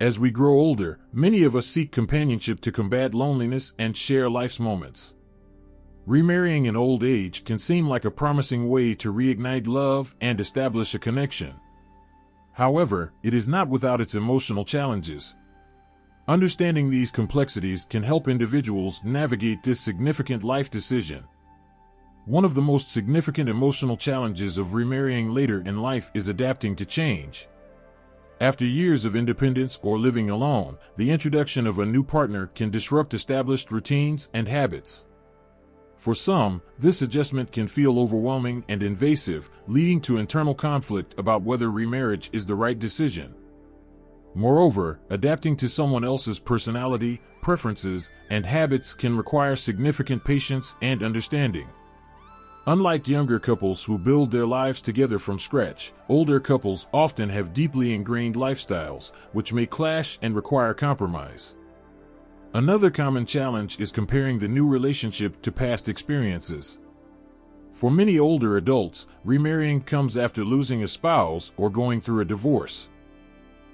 As we grow older, many of us seek companionship to combat loneliness and share life's moments. Remarrying in old age can seem like a promising way to reignite love and establish a connection. However, it is not without its emotional challenges. Understanding these complexities can help individuals navigate this significant life decision. One of the most significant emotional challenges of remarrying later in life is adapting to change. After years of independence or living alone, the introduction of a new partner can disrupt established routines and habits. For some, this adjustment can feel overwhelming and invasive, leading to internal conflict about whether remarriage is the right decision. Moreover, adapting to someone else's personality, preferences, and habits can require significant patience and understanding. Unlike younger couples who build their lives together from scratch, older couples often have deeply ingrained lifestyles, which may clash and require compromise. Another common challenge is comparing the new relationship to past experiences. For many older adults, remarrying comes after losing a spouse or going through a divorce.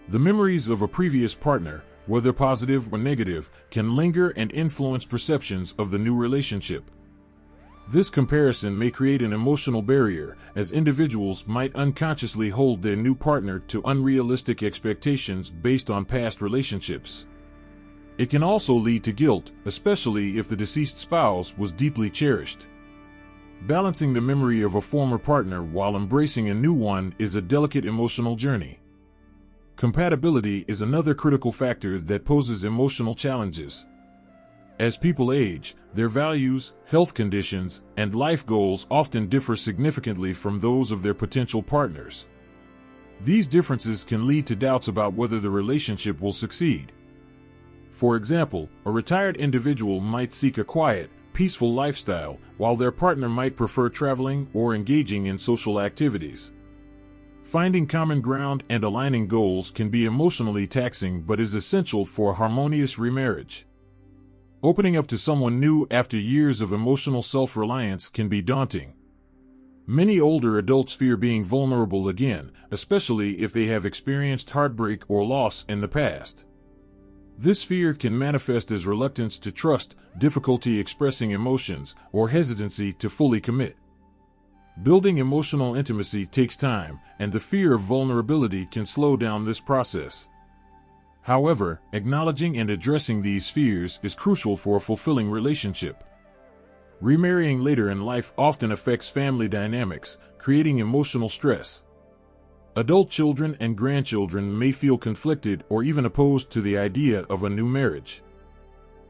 The memories of a previous partner, whether positive or negative, can linger and influence perceptions of the new relationship. This comparison may create an emotional barrier, as individuals might unconsciously hold their new partner to unrealistic expectations based on past relationships. It can also lead to guilt, especially if the deceased spouse was deeply cherished. Balancing the memory of a former partner while embracing a new one is a delicate emotional journey. Compatibility is another critical factor that poses emotional challenges. As people age, their values, health conditions, and life goals often differ significantly from those of their potential partners. These differences can lead to doubts about whether the relationship will succeed. For example, a retired individual might seek a quiet, peaceful lifestyle, while their partner might prefer traveling or engaging in social activities. Finding common ground and aligning goals can be emotionally taxing but is essential for a harmonious remarriage. Opening up to someone new after years of emotional self-reliance can be daunting. Many older adults fear being vulnerable again, especially if they have experienced heartbreak or loss in the past. This fear can manifest as reluctance to trust, difficulty expressing emotions, or hesitancy to fully commit. Building emotional intimacy takes time, and the fear of vulnerability can slow down this process. However, acknowledging and addressing these fears is crucial for a fulfilling relationship. Remarrying later in life often affects family dynamics, creating emotional stress. Adult children and grandchildren may feel conflicted or even opposed to the idea of a new marriage.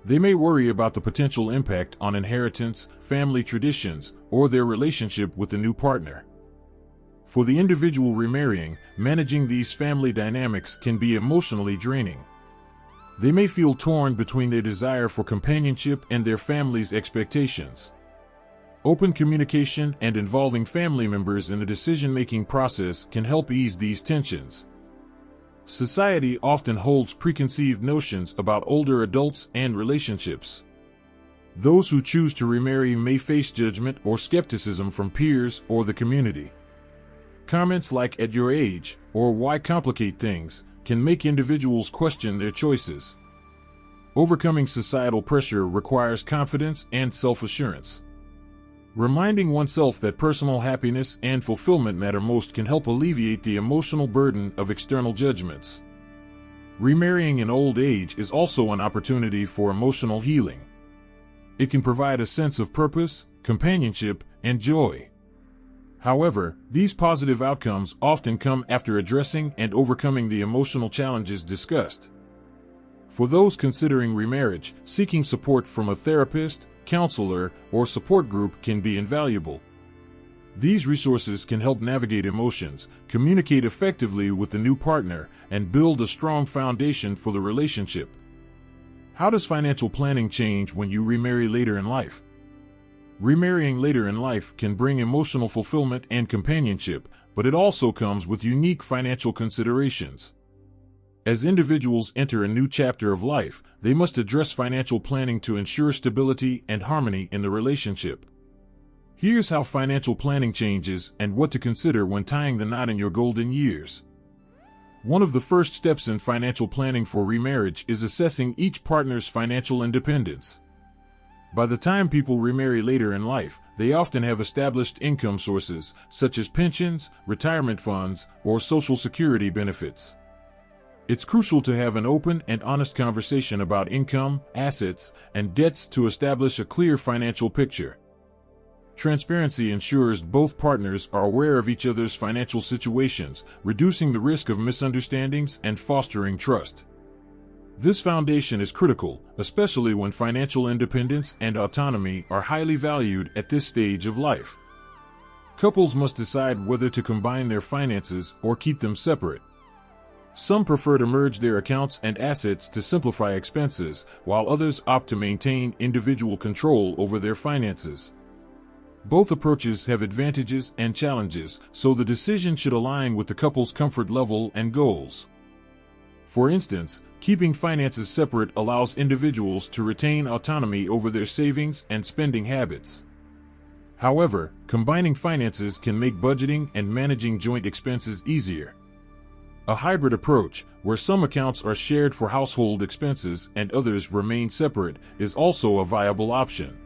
They may worry about the potential impact on inheritance, family traditions, or their relationship with the new partner. For the individual remarrying, managing these family dynamics can be emotionally draining. They may feel torn between their desire for companionship and their family's expectations. Open communication and involving family members in the decision-making process can help ease these tensions. Society often holds preconceived notions about older adults and relationships. Those who choose to remarry may face judgment or skepticism from peers or the community. Comments like "at your age" or "why complicate things" can make individuals question their choices. Overcoming societal pressure requires confidence and self-assurance. Reminding oneself that personal happiness and fulfillment matter most can help alleviate the emotional burden of external judgments. Remarrying in old age is also an opportunity for emotional healing. It can provide a sense of purpose, companionship, and joy. However, these positive outcomes often come after addressing and overcoming the emotional challenges discussed. For those considering remarriage, seeking support from a therapist, counselor, or support group can be invaluable. These resources can help navigate emotions, communicate effectively with the new partner, and build a strong foundation for the relationship. How does financial planning change when you remarry later in life? Remarrying later in life can bring emotional fulfillment and companionship, but it also comes with unique financial considerations. As individuals enter a new chapter of life, they must address financial planning to ensure stability and harmony in the relationship. Here's how financial planning changes and what to consider when tying the knot in your golden years. One of the first steps in financial planning for remarriage is assessing each partner's financial independence. By the time people remarry later in life, they often have established income sources, such as pensions, retirement funds, or Social Security benefits. It's crucial to have an open and honest conversation about income, assets, and debts to establish a clear financial picture. Transparency ensures both partners are aware of each other's financial situations, reducing the risk of misunderstandings and fostering trust. This foundation is critical, especially when financial independence and autonomy are highly valued at this stage of life. Couples must decide whether to combine their finances or keep them separate. Some prefer to merge their accounts and assets to simplify expenses, while others opt to maintain individual control over their finances. Both approaches have advantages and challenges, so the decision should align with the couple's comfort level and goals. For instance, keeping finances separate allows individuals to retain autonomy over their savings and spending habits. However, combining finances can make budgeting and managing joint expenses easier. A hybrid approach, where some accounts are shared for household expenses and others remain separate, is also a viable option.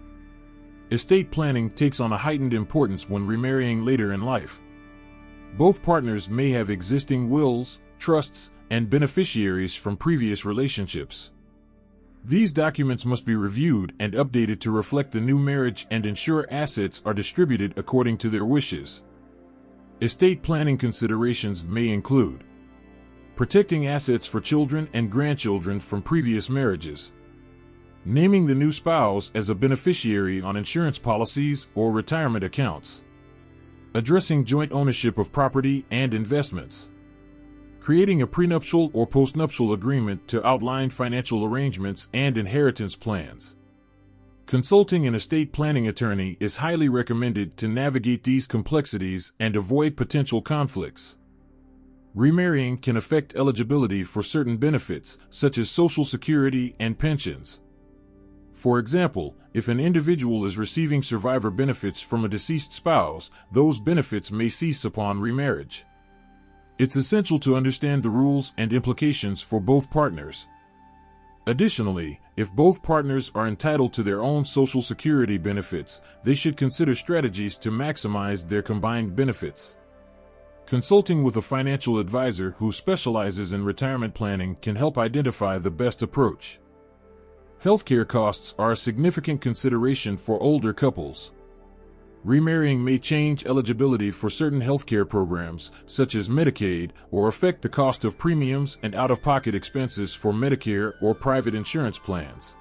Estate planning takes on a heightened importance when remarrying later in life. Both partners may have existing wills, trusts, and beneficiaries from previous relationships. These documents must be reviewed and updated to reflect the new marriage and ensure assets are distributed according to their wishes. Estate planning considerations may include protecting assets for children and grandchildren from previous marriages, naming the new spouse as a beneficiary on insurance policies or retirement accounts, addressing joint ownership of property and investments, creating a prenuptial or postnuptial agreement to outline financial arrangements and inheritance plans. Consulting an estate planning attorney is highly recommended to navigate these complexities and avoid potential conflicts. Remarrying can affect eligibility for certain benefits, such as Social Security and pensions. For example, if an individual is receiving survivor benefits from a deceased spouse, those benefits may cease upon remarriage. It's essential to understand the rules and implications for both partners. Additionally, if both partners are entitled to their own Social Security benefits, they should consider strategies to maximize their combined benefits. Consulting with a financial advisor who specializes in retirement planning can help identify the best approach. Healthcare costs are a significant consideration for older couples. Remarrying may change eligibility for certain healthcare programs, such as Medicaid, or affect the cost of premiums and out-of-pocket expenses for Medicare or private insurance plans.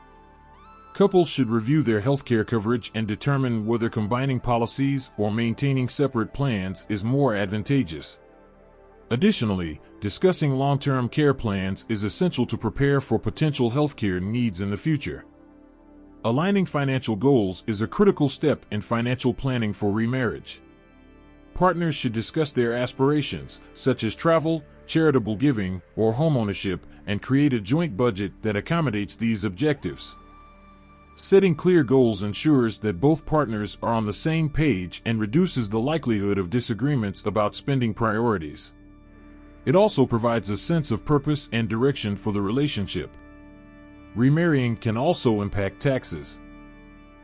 Couples should review their healthcare coverage and determine whether combining policies or maintaining separate plans is more advantageous. Additionally, discussing long-term care plans is essential to prepare for potential healthcare needs in the future. Aligning financial goals is a critical step in financial planning for remarriage. Partners should discuss their aspirations, such as travel, charitable giving, or homeownership, and create a joint budget that accommodates these objectives. Setting clear goals ensures that both partners are on the same page and reduces the likelihood of disagreements about spending priorities. It also provides a sense of purpose and direction for the relationship. Remarrying can also impact taxes.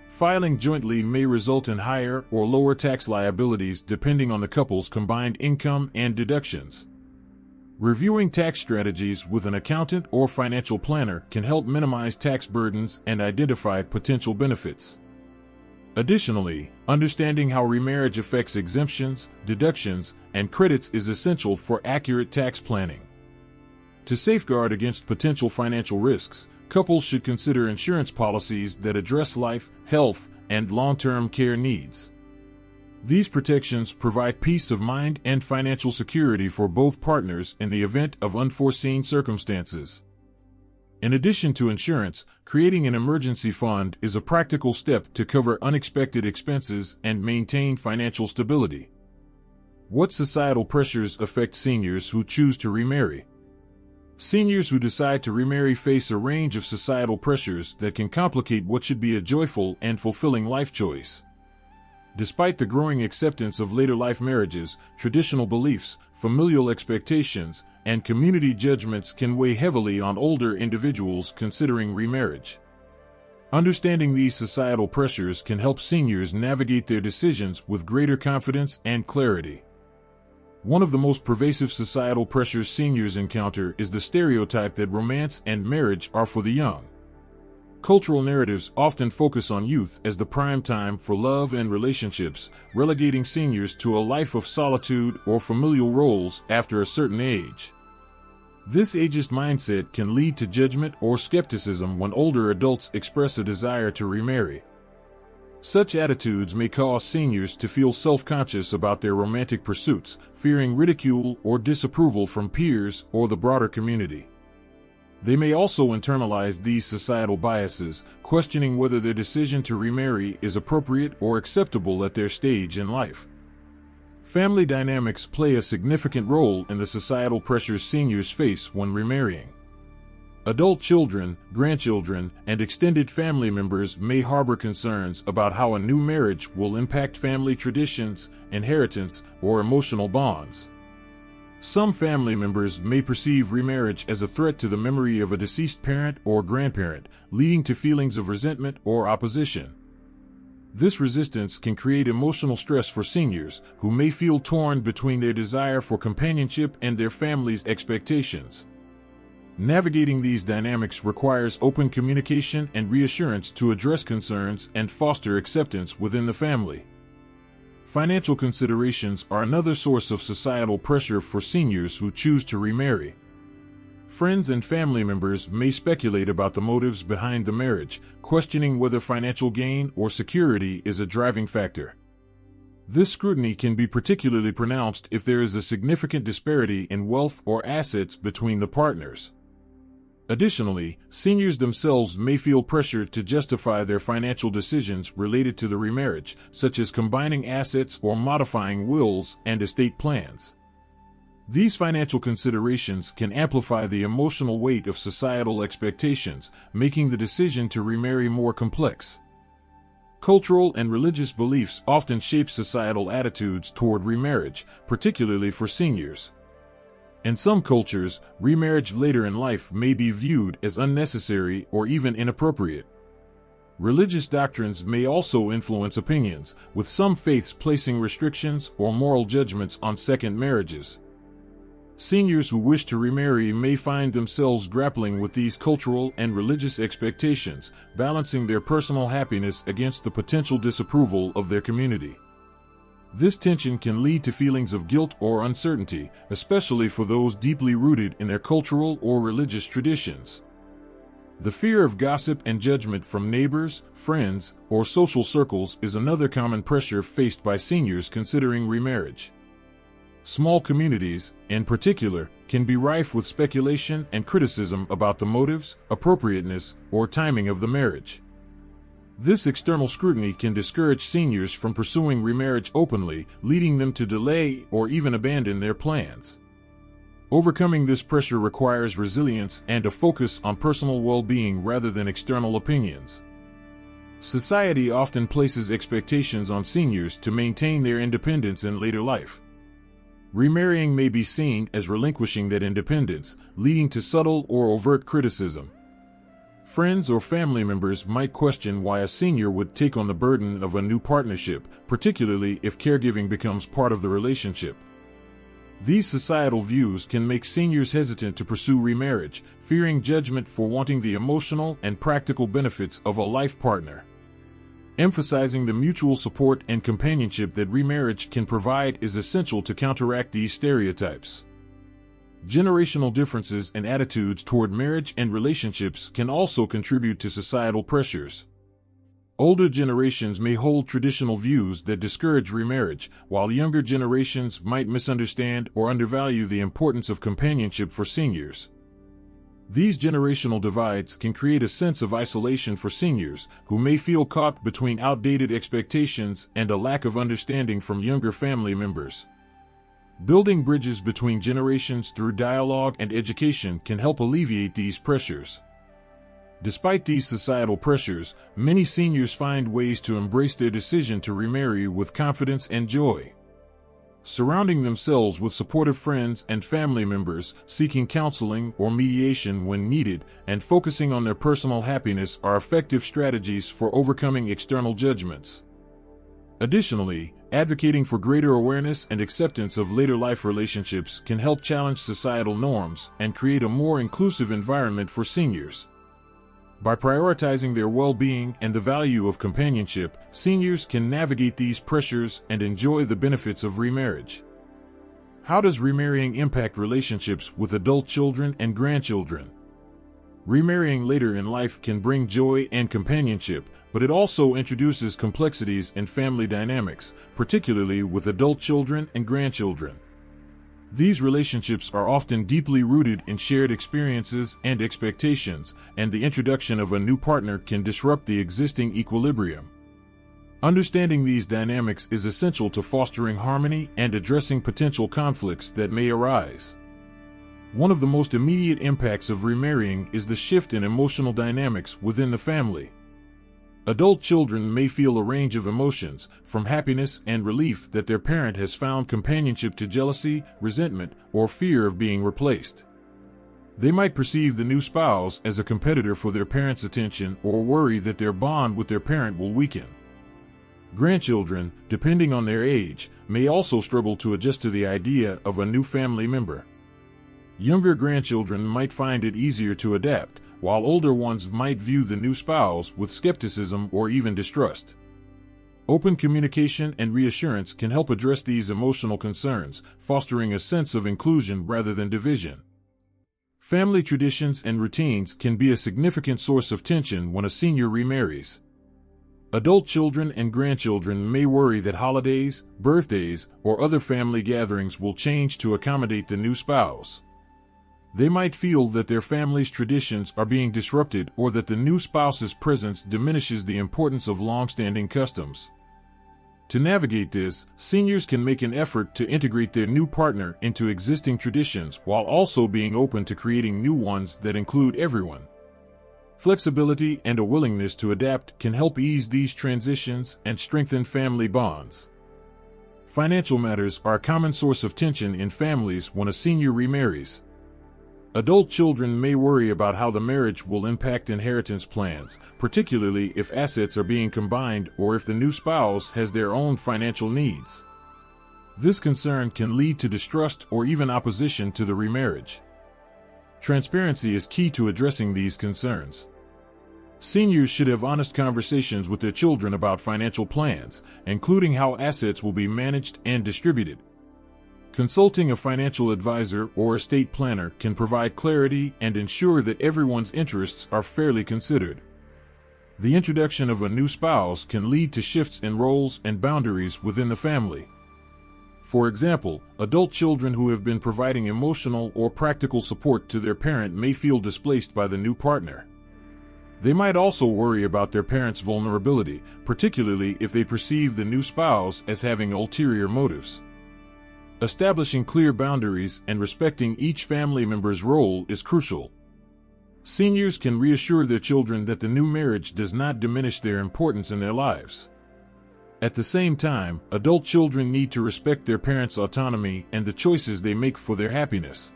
Filing jointly may result in higher or lower tax liabilities depending on the couple's combined income and deductions. Reviewing tax strategies with an accountant or financial planner can help minimize tax burdens and identify potential benefits. Additionally, understanding how remarriage affects exemptions, deductions, and credits is essential for accurate tax planning. To safeguard against potential financial risks, couples should consider insurance policies that address life, health, and long-term care needs. These protections provide peace of mind and financial security for both partners in the event of unforeseen circumstances. In addition to insurance, creating an emergency fund is a practical step to cover unexpected expenses and maintain financial stability. What societal pressures affect seniors who choose to remarry? Seniors who decide to remarry face a range of societal pressures that can complicate what should be a joyful and fulfilling life choice. Despite the growing acceptance of later life marriages, traditional beliefs, familial expectations, and community judgments can weigh heavily on older individuals considering remarriage. Understanding these societal pressures can help seniors navigate their decisions with greater confidence and clarity. One of the most pervasive societal pressures seniors encounter is the stereotype that romance and marriage are for the young. Cultural narratives often focus on youth as the prime time for love and relationships, relegating seniors to a life of solitude or familial roles after a certain age. This ageist mindset can lead to judgment or skepticism when older adults express a desire to remarry. Such attitudes may cause seniors to feel self-conscious about their romantic pursuits, fearing ridicule or disapproval from peers or the broader community. They may also internalize these societal biases, questioning whether their decision to remarry is appropriate or acceptable at their stage in life. Family dynamics play a significant role in the societal pressures seniors face when remarrying. Adult children, grandchildren, and extended family members may harbor concerns about how a new marriage will impact family traditions, inheritance, or emotional bonds. Some family members may perceive remarriage as a threat to the memory of a deceased parent or grandparent, leading to feelings of resentment or opposition. This resistance can create emotional stress for seniors, who may feel torn between their desire for companionship and their family's expectations. Navigating these dynamics requires open communication and reassurance to address concerns and foster acceptance within the family. Financial considerations are another source of societal pressure for seniors who choose to remarry. Friends and family members may speculate about the motives behind the marriage, questioning whether financial gain or security is a driving factor. This scrutiny can be particularly pronounced if there is a significant disparity in wealth or assets between the partners. Additionally, seniors themselves may feel pressured to justify their financial decisions related to the remarriage, such as combining assets or modifying wills and estate plans. These financial considerations can amplify the emotional weight of societal expectations, making the decision to remarry more complex. Cultural and religious beliefs often shape societal attitudes toward remarriage, particularly for seniors. In some cultures, remarriage later in life may be viewed as unnecessary or even inappropriate. Religious doctrines may also influence opinions, with some faiths placing restrictions or moral judgments on second marriages. Seniors who wish to remarry may find themselves grappling with these cultural and religious expectations, balancing their personal happiness against the potential disapproval of their community. This tension can lead to feelings of guilt or uncertainty, especially for those deeply rooted in their cultural or religious traditions. The fear of gossip and judgment from neighbors, friends, or social circles is another common pressure faced by seniors considering remarriage. Small communities, in particular, can be rife with speculation and criticism about the motives, appropriateness, or timing of the marriage. This external scrutiny can discourage seniors from pursuing remarriage openly, leading them to delay or even abandon their plans. Overcoming this pressure requires resilience and a focus on personal well-being rather than external opinions. Society often places expectations on seniors to maintain their independence in later life. Remarrying may be seen as relinquishing that independence, leading to subtle or overt criticism. Friends or family members might question why a senior would take on the burden of a new partnership, particularly if caregiving becomes part of the relationship. These societal views can make seniors hesitant to pursue remarriage, fearing judgment for wanting the emotional and practical benefits of a life partner. Emphasizing the mutual support and companionship that remarriage can provide is essential to counteract these stereotypes. Generational differences in attitudes toward marriage and relationships can also contribute to societal pressures. Older generations may hold traditional views that discourage remarriage, while younger generations might misunderstand or undervalue the importance of companionship for seniors. These generational divides can create a sense of isolation for seniors, who may feel caught between outdated expectations and a lack of understanding from younger family members. Building bridges between generations through dialogue and education can help alleviate these pressures. Despite these societal pressures, many seniors find ways to embrace their decision to remarry with confidence and joy. Surrounding themselves with supportive friends and family members, seeking counseling or mediation when needed, and focusing on their personal happiness are effective strategies for overcoming external judgments. Additionally, advocating for greater awareness and acceptance of later life relationships can help challenge societal norms and create a more inclusive environment for seniors. By prioritizing their well-being and the value of companionship, seniors can navigate these pressures and enjoy the benefits of remarriage. How does remarrying impact relationships with adult children and grandchildren? Remarrying later in life can bring joy and companionship, but it also introduces complexities in family dynamics, particularly with adult children and grandchildren. These relationships are often deeply rooted in shared experiences and expectations, and the introduction of a new partner can disrupt the existing equilibrium. Understanding these dynamics is essential to fostering harmony and addressing potential conflicts that may arise. One of the most immediate impacts of remarrying is the shift in emotional dynamics within the family. Adult children may feel a range of emotions, from happiness and relief that their parent has found companionship to jealousy, resentment, or fear of being replaced. They might perceive the new spouse as a competitor for their parent's attention or worry that their bond with their parent will weaken. Grandchildren, depending on their age, may also struggle to adjust to the idea of a new family member. Younger grandchildren might find it easier to adapt, while older ones might view the new spouse with skepticism or even distrust. Open communication and reassurance can help address these emotional concerns, fostering a sense of inclusion rather than division. Family traditions and routines can be a significant source of tension when a senior remarries. Adult children and grandchildren may worry that holidays, birthdays, or other family gatherings will change to accommodate the new spouse. They might feel that their family's traditions are being disrupted or that the new spouse's presence diminishes the importance of long-standing customs. To navigate this, seniors can make an effort to integrate their new partner into existing traditions while also being open to creating new ones that include everyone. Flexibility and a willingness to adapt can help ease these transitions and strengthen family bonds. Financial matters are a common source of tension in families when a senior remarries. Adult children may worry about how the marriage will impact inheritance plans, particularly if assets are being combined or if the new spouse has their own financial needs. This concern can lead to distrust or even opposition to the remarriage. Transparency is key to addressing these concerns. Seniors should have honest conversations with their children about financial plans, including how assets will be managed and distributed. Consulting a financial advisor or estate planner can provide clarity and ensure that everyone's interests are fairly considered. The introduction of a new spouse can lead to shifts in roles and boundaries within the family. For example, adult children who have been providing emotional or practical support to their parent may feel displaced by the new partner. They might also worry about their parent's vulnerability, particularly if they perceive the new spouse as having ulterior motives. Establishing clear boundaries and respecting each family member's role is crucial. Seniors can reassure their children that the new marriage does not diminish their importance in their lives. At the same time, adult children need to respect their parents' autonomy and the choices they make for their happiness.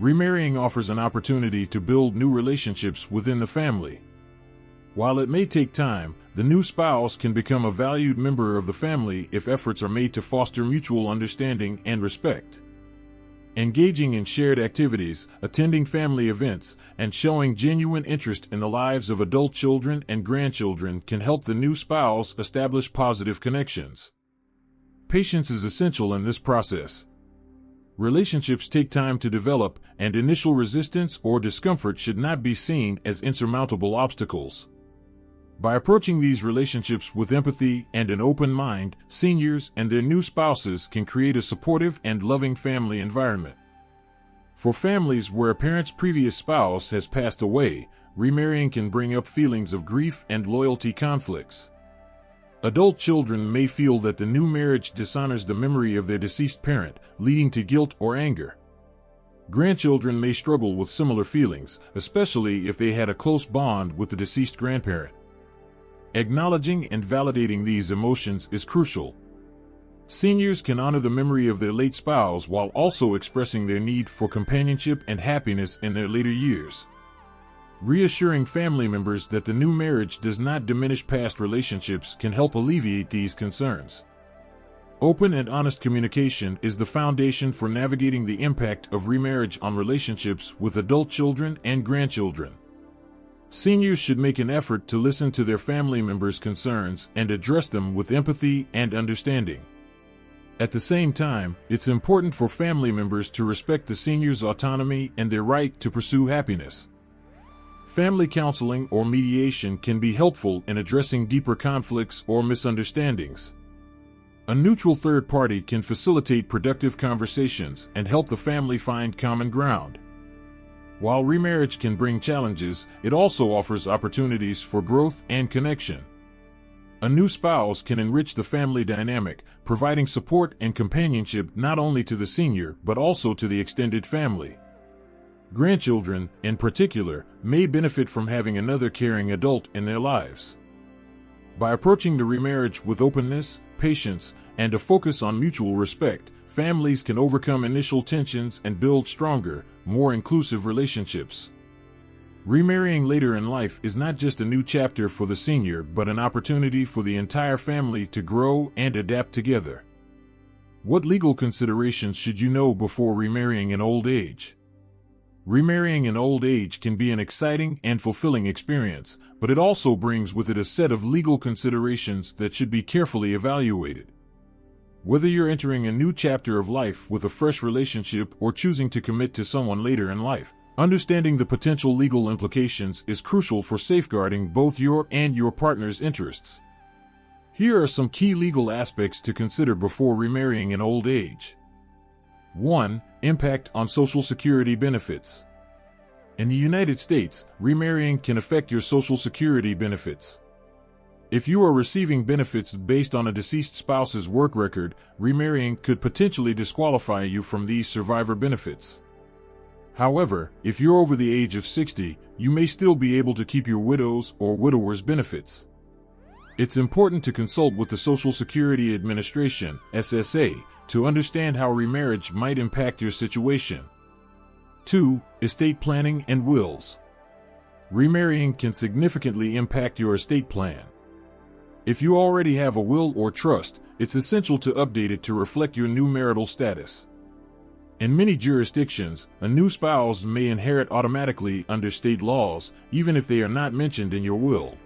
Remarrying offers an opportunity to build new relationships within the family. While it may take time, the new spouse can become a valued member of the family if efforts are made to foster mutual understanding and respect. Engaging in shared activities, attending family events, and showing genuine interest in the lives of adult children and grandchildren can help the new spouse establish positive connections. Patience is essential in this process. Relationships take time to develop, and initial resistance or discomfort should not be seen as insurmountable obstacles. By approaching these relationships with empathy and an open mind, seniors and their new spouses can create a supportive and loving family environment. For families where a parent's previous spouse has passed away, remarrying can bring up feelings of grief and loyalty conflicts. Adult children may feel that the new marriage dishonors the memory of their deceased parent, leading to guilt or anger. Grandchildren may struggle with similar feelings, especially if they had a close bond with the deceased grandparent. Acknowledging and validating these emotions is crucial. Seniors can honor the memory of their late spouse while also expressing their need for companionship and happiness in their later years. Reassuring family members that the new marriage does not diminish past relationships can help alleviate these concerns. Open and honest communication is the foundation for navigating the impact of remarriage on relationships with adult children and grandchildren. Seniors should make an effort to listen to their family members' concerns and address them with empathy and understanding. At the same time, it's important for family members to respect the seniors' autonomy and their right to pursue happiness. Family counseling or mediation can be helpful in addressing deeper conflicts or misunderstandings. A neutral third party can facilitate productive conversations and help the family find common ground. While remarriage can bring challenges, it also offers opportunities for growth and connection. A new spouse can enrich the family dynamic, providing support and companionship not only to the senior but also to the extended family. Grandchildren, in particular, may benefit from having another caring adult in their lives. By approaching the remarriage with openness, patience, and a focus on mutual respect, families can overcome initial tensions and build stronger, more inclusive relationships. Remarrying later in life is not just a new chapter for the senior but an opportunity for the entire family to grow and adapt together. What legal considerations should you know before remarrying in old age? Remarrying in old age can be an exciting and fulfilling experience, but it also brings with it a set of legal considerations that should be carefully evaluated. Whether you're entering a new chapter of life with a fresh relationship or choosing to commit to someone later in life, understanding the potential legal implications is crucial for safeguarding both your and your partner's interests. Here are some key legal aspects to consider before remarrying in old age. 1. Impact on Social Security benefits. In the United States, remarrying can affect your Social Security benefits. If you are receiving benefits based on a deceased spouse's work record, remarrying could potentially disqualify you from these survivor benefits. However, if you're over the age of 60, you may still be able to keep your widow's or widower's benefits. It's important to consult with the Social Security Administration, SSA, to understand how remarriage might impact your situation. 2. Estate planning and wills. Remarrying can significantly impact your estate plan. If you already have a will or trust, it's essential to update it to reflect your new marital status. In many jurisdictions, a new spouse may inherit automatically under state laws, even if they are not mentioned in your will.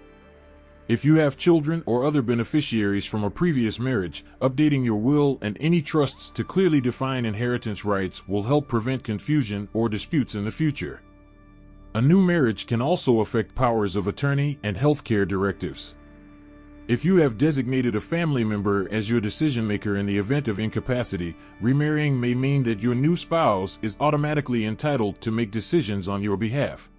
If you have children or other beneficiaries from a previous marriage, updating your will and any trusts to clearly define inheritance rights will help prevent confusion or disputes in the future. A new marriage can also affect powers of attorney and healthcare directives. If you have designated a family member as your decision-maker in the event of incapacity, remarrying may mean that your new spouse is automatically entitled to make decisions on your behalf.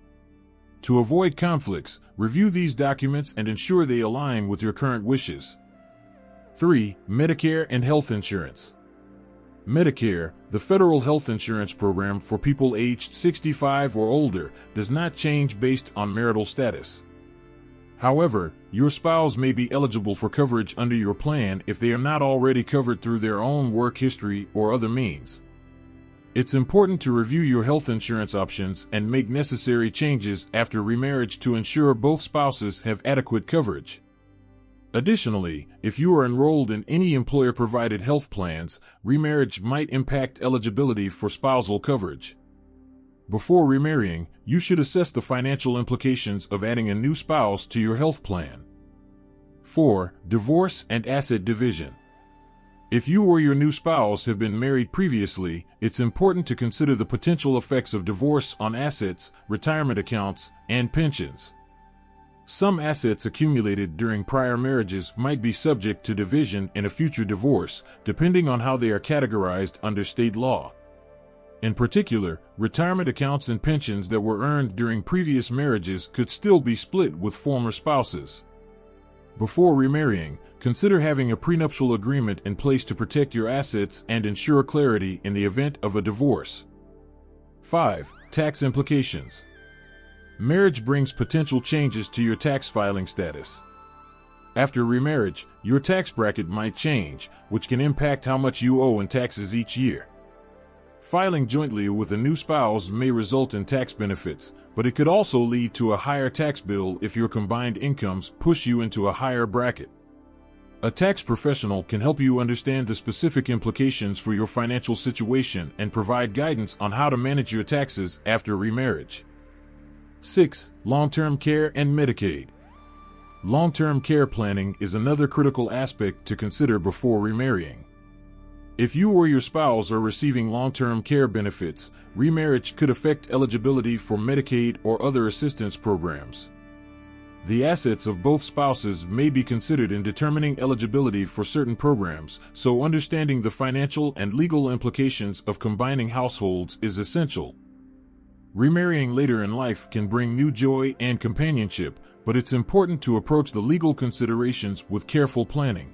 To avoid conflicts, review these documents and ensure they align with your current wishes. 3. Medicare and health insurance. Medicare, the federal health insurance program for people aged 65 or older, does not change based on marital status. However, your spouse may be eligible for coverage under your plan if they are not already covered through their own work history or other means. It's important to review your health insurance options and make necessary changes after remarriage to ensure both spouses have adequate coverage. Additionally, if you are enrolled in any employer-provided health plans, remarriage might impact eligibility for spousal coverage. Before remarrying, you should assess the financial implications of adding a new spouse to your health plan. 4. Divorce and asset division. If you or your new spouse have been married previously, it's important to consider the potential effects of divorce on assets, retirement accounts, and pensions. Some assets accumulated during prior marriages might be subject to division in a future divorce, depending on how they are categorized under state law. In particular, retirement accounts and pensions that were earned during previous marriages could still be split with former spouses. Before remarrying, consider having a prenuptial agreement in place to protect your assets and ensure clarity in the event of a divorce. 5. Tax implications. Marriage brings potential changes to your tax filing status. After remarriage, your tax bracket might change, which can impact how much you owe in taxes each year. Filing jointly with a new spouse may result in tax benefits, but it could also lead to a higher tax bill if your combined incomes push you into a higher bracket. A tax professional can help you understand the specific implications for your financial situation and provide guidance on how to manage your taxes after remarriage. 6. Long-term care and Medicaid. Long-term care planning is another critical aspect to consider before remarrying. If you or your spouse are receiving long-term care benefits, remarriage could affect eligibility for Medicaid or other assistance programs. The assets of both spouses may be considered in determining eligibility for certain programs, so understanding the financial and legal implications of combining households is essential. Remarrying later in life can bring new joy and companionship, but it's important to approach the legal considerations with careful planning.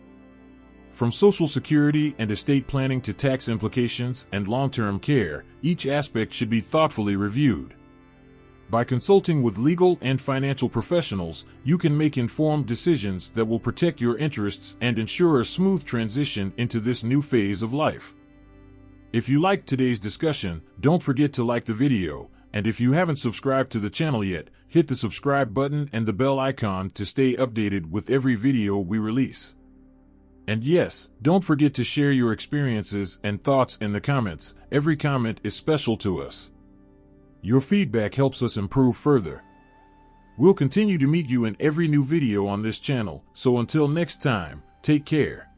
From Social Security and estate planning to tax implications and long-term care, each aspect should be thoughtfully reviewed. By consulting with legal and financial professionals, you can make informed decisions that will protect your interests and ensure a smooth transition into this new phase of life. If you liked today's discussion, don't forget to like the video, and if you haven't subscribed to the channel yet, hit the subscribe button and the bell icon to stay updated with every video we release. And yes, don't forget to share your experiences and thoughts in the comments. Every comment is special to us. Your feedback helps us improve further. We'll continue to meet you in every new video on this channel, so until next time, take care.